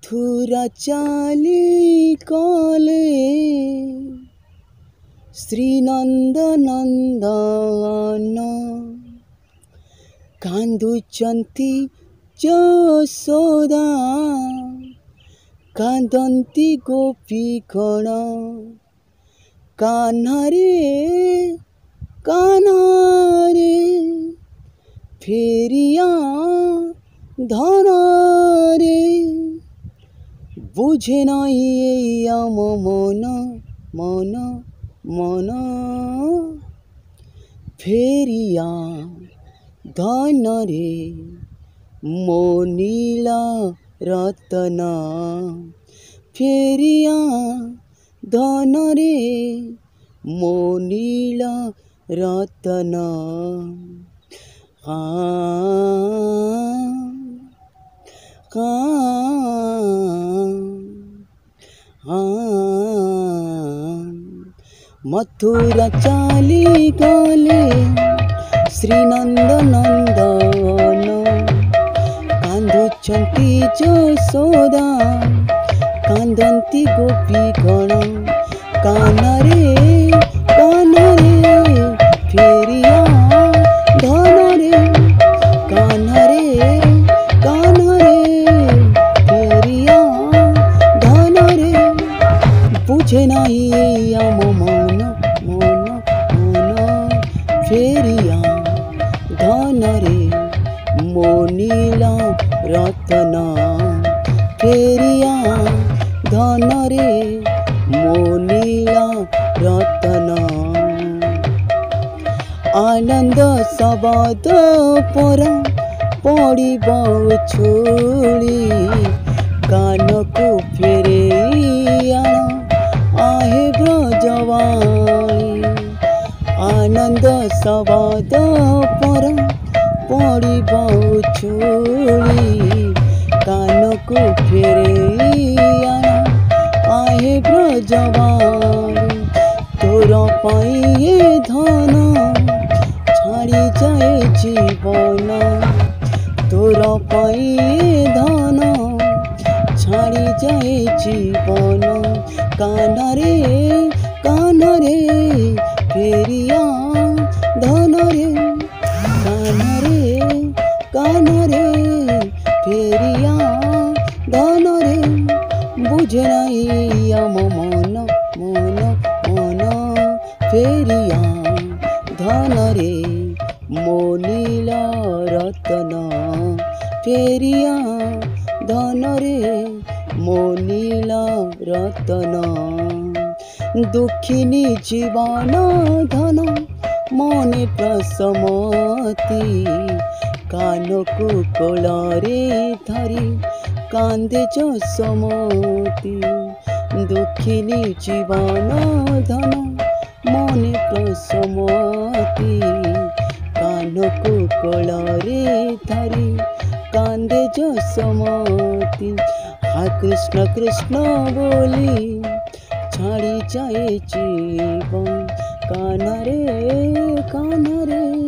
मथुरा चाली कले श्रीनंद नंदन कांदुचंती यशोदा कांदंती गोपीगण कान्हा रे फेरिया धन रे बुझे नहीं आम मन मन मन फेरिया धन रे मो नीला रतन फेरिया धन रे मो नीला रतन मथुरा चाली गले श्रीनंद नंदन कांदुचंती यशोदा कांदंती गोपीगण कान्हा रे फेरिया धन रे कान्हा रे फेरिया धन रे बुझे नहीं आम मन मन मन फेरिया धन रे मो नीला रतन फेरिया धन रे मो नीला रतन आनंद शब्द पर पड़ब छुड़ी कान को फेरे आहे ब्रजवाणी आनंद शब्द पर पड़ब छुड़ी कान को फेरे आहे ब्रजवाणी तोर पाई धन छाड़ी जाए जीवन तोर पाई धन छाड़ी जाए जीवन कान्हा रे फेरिया धन रे कान्हा रे फेरिया धन रे बुझे नहीं आम मन मन मन फेरिया धन रे मो नीला रतन फेरिया धन रे मो नीला रतन दुखिनी जीवन धन मने प्रसमति कान को कोलरे धरी कांदे जसमति दुखिनी जीवन धन मने प्रसमति कान को कोलरे धरी कांदे जसमति हा कृष्ण कृष्ण बोली छाड़ी जाए जीवन कान्हा रे